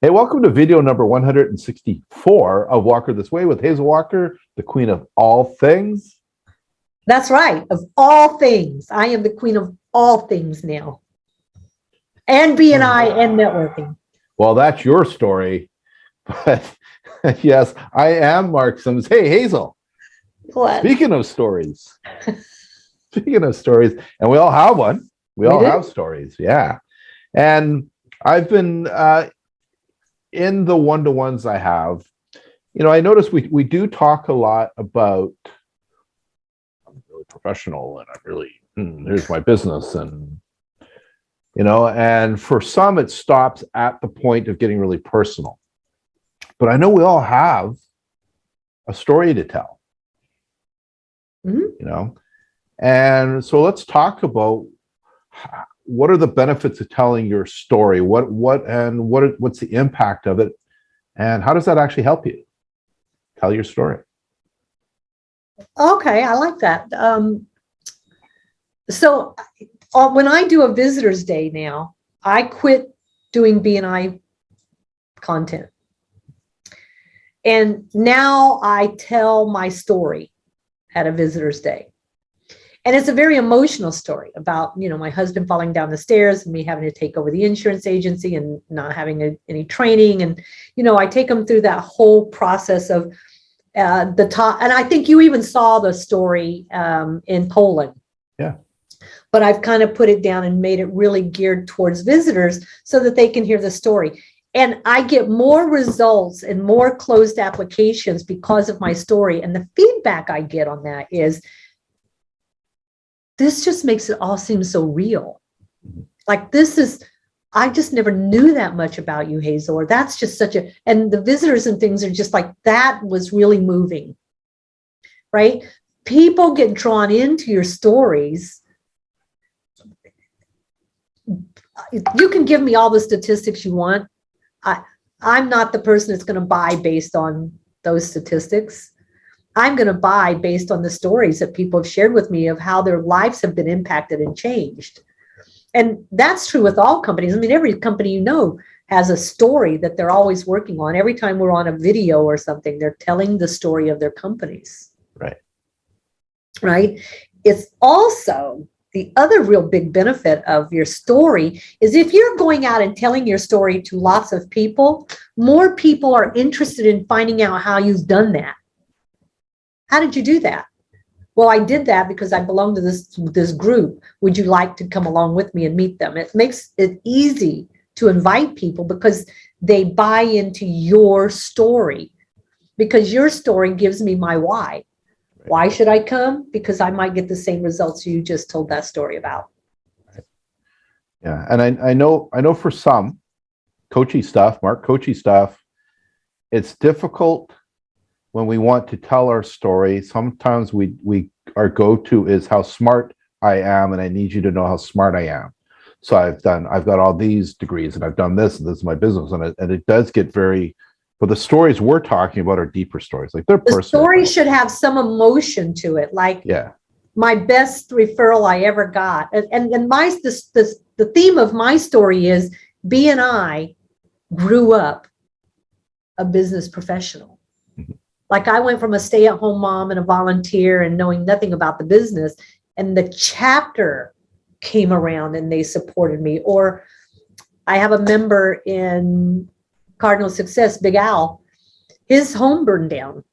Hey, welcome to video number 164 of Walker This Way with Hazel Walker, the queen of all things. That's right. Of all things. I am the queen of all things now. And BNI and networking. Well, that's your story. But yes, I am Mark Sims. Hey, Hazel. What? Speaking of stories. And we all have one. We all have stories. Yeah. And I've been in the one-to-ones I have, I notice we do talk a lot about I'm really professional and I'm really, here's my business. And, and for some, it stops at the point of getting really personal. But I know we all have a story to tell, And so let's talk about what are the benefits of telling your story? What's the impact of it? And how does that actually help you tell your story? Okay, I like that. So when I do a visitor's day now, I quit doing BNI content. And now I tell my story at a visitor's day. And it's a very emotional story about, my husband falling down the stairs and me having to take over the insurance agency and not having any training. And, I take them through that whole process of the top. And I think you even saw the story in Poland. Yeah. But I've kind of put it down and made it really geared towards visitors so that they can hear the story. And I get more results and more closed applications because of my story. And the feedback I get on that is, this just makes it all seem so real. Like I just never knew that much about you, Hazel, or that's just and the visitors and things are just like, that was really moving, right? People get drawn into your stories. You can give me all the statistics you want. I'm not the person that's going to buy based on those statistics. I'm going to buy based on the stories that people have shared with me of how their lives have been impacted and changed. And that's true with all companies. I mean, every company has a story that they're always working on. Every time we're on a video or something, they're telling the story of their companies. Right. Right. It's also the other real big benefit of your story is if you're going out and telling your story to lots of people, more people are interested in finding out how you've done that. How did you do that? Well, I did that because I belong to this group. Would you like to come along with me and meet them? It makes it easy to invite people because they buy into your story, because your story gives me my why. Right. Why should I come? Because I might get the same results you just told that story about. Right. Yeah, and I know for some coachy stuff, it's difficult. When we want to tell our story, sometimes our go-to is how smart I am, and I need you to know how smart I am. So I've got all these degrees, and I've done this, and this is my business, and it does get but the stories we're talking about are deeper stories, like they're personal. The story should have some emotion to it, like my best referral I ever got, and the theme of my story is BNI grew up a business professional. Mm-hmm. Like I went from a stay-at-home mom and a volunteer and knowing nothing about the business, and the chapter came around and they supported me. Or I have a member in Cardinal Success, Big Al, his home burned down.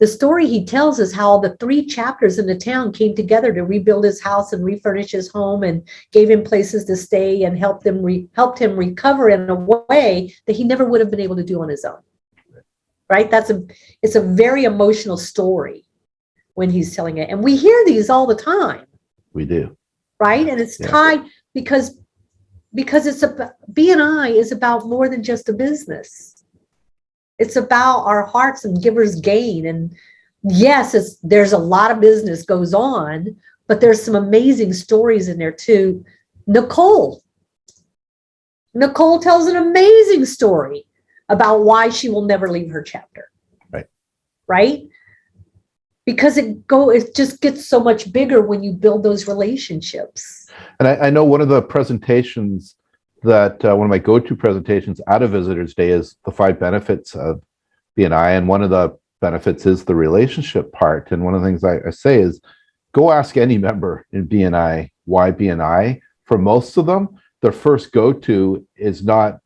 The story he tells is how the 3 chapters in the town came together to rebuild his house and refurnish his home and gave him places to stay and helped him recover in a way that he never would have been able to do on his own. Right? It's a very emotional story when he's telling it. And we hear these all the time. We do. Right? And it's tied because BNI is about more than just a business. It's about our hearts and givers gain. And yes, there's a lot of business goes on, but there's some amazing stories in there too. Nicole tells an amazing story about why she will never leave her chapter. Right? Because it just gets so much bigger when you build those relationships. And I know one of the presentations that one of my go-to presentations at a visitor's day is the 5 benefits of BNI. And one of the benefits is the relationship part. And one of the things I say is, go ask any member in BNI why BNI. For most of them, their first go-to is not,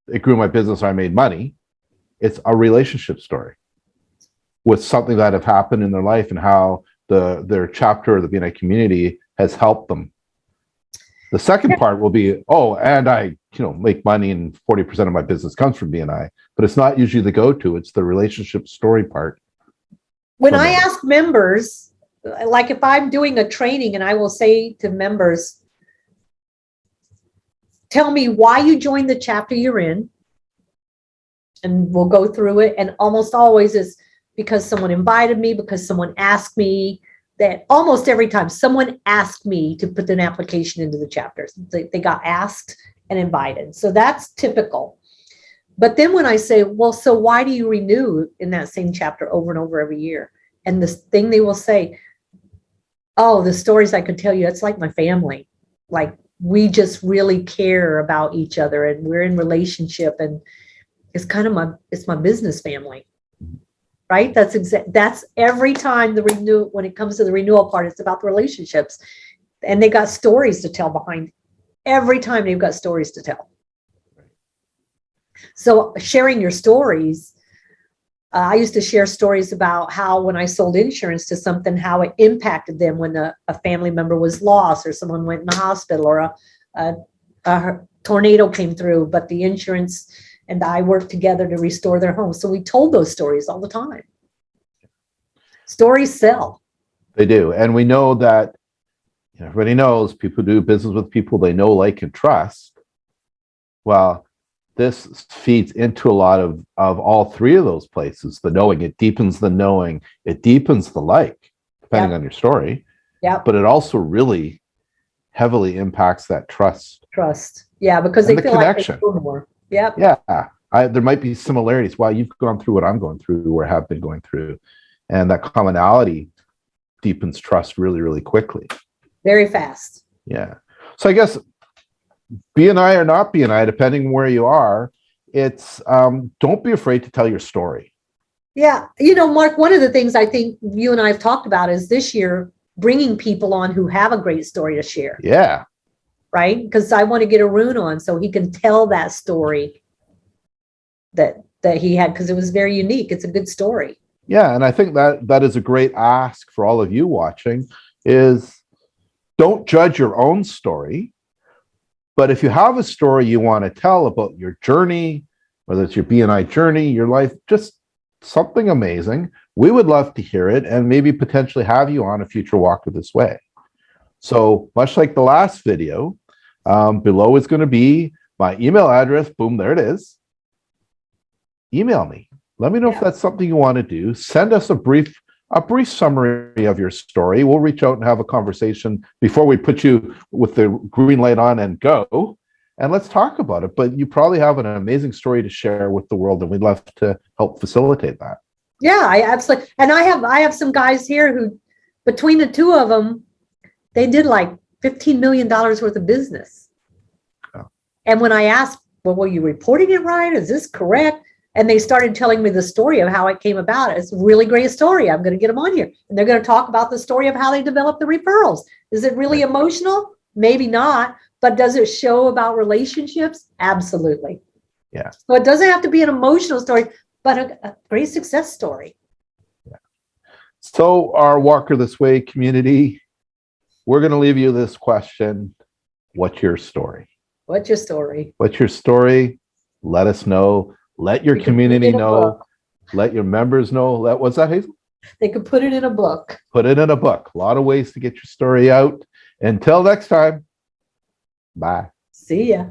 it grew my business, I made money. It's a relationship story with something that have happened in their life and how their chapter of the BNI community has helped them. The second part will be, oh, and I, make money and 40% of my business comes from BNI, but it's not usually the go-to. It's the relationship story part. When I ask members, like if I'm doing a training and I will say to members, tell me why you joined the chapter you're in, and we'll go through it. And almost always is because someone invited me, because someone asked me. That almost every time someone asked me to put an application into the chapters, they got asked and invited. So that's typical. But then when I say, well, so why do you renew in that same chapter over and over every year? And this thing they will say, oh, the stories I could tell you, it's like my family. Like we just really care about each other and we're in relationship, and it's kind of it's my business family. Right? That's every time when it comes to the renewal part, it's about the relationships, and they got stories to tell behind. Every time they've got stories to tell. So sharing your stories, I used to share stories about how when I sold insurance to something, how it impacted them when a family member was lost or someone went in the hospital or a tornado came through, but the insurance and I worked together to restore their home. So we told those stories all the time. Stories sell. They do. And we know that everybody knows people do business with people they know, like, and trust. Well, this feeds into a lot of all 3 of those places. The knowing, it deepens the knowing, it deepens the like, depending on your story. Yeah. But it also really heavily impacts that trust. Yeah, because they feel connection. Like they know more. Yep. Yeah. There might be similarities. Well, you've gone through what I'm going through or have been going through. And that commonality deepens trust really, really quickly. Very fast. Yeah. So I guess BNI or not BNI, depending where you are, it's don't be afraid to tell your story. Yeah. Mark, one of the things I think you and I have talked about is this year bringing people on who have a great story to share. Yeah. Right? Because I want to get Arun on so he can tell that story that he had, because it was very unique. It's a good story. Yeah, and I think that is a great ask for all of you watching, is don't judge your own story. But if you have a story you want to tell about your journey, whether it's your BNI journey, your life, just something amazing, we would love to hear it and maybe potentially have you on a future Walk This Way. So much like the last video, below is going to be my email address. Boom, there it is. Email me. Let me know if that's something you want to do. Send us a brief summary of your story. We'll reach out and have a conversation before we put you with the green light on and go. And let's talk about it. But you probably have an amazing story to share with the world, and we'd love to help facilitate that. Yeah, I absolutely. And I have some guys here who, between the 2 of them, they did like $15 million worth of business. Oh. And when I asked, well, were you reporting it right? Is this correct? And they started telling me the story of how it came about. It's a really great story. I'm going to get them on here. And they're going to talk about the story of how they developed the referrals. Is it really emotional? Maybe not. But does it show about relationships? Absolutely. Yeah. So it doesn't have to be an emotional story, but a great success story. Yeah. So our Walker This Way community, we're going to leave you this question. What's your story? What's your story? What's your story? Let us know. Let your community know. Let your members know. What's that, Hazel? They could put it in a book. Put it in a book. A lot of ways to get your story out. Until next time. Bye. See ya.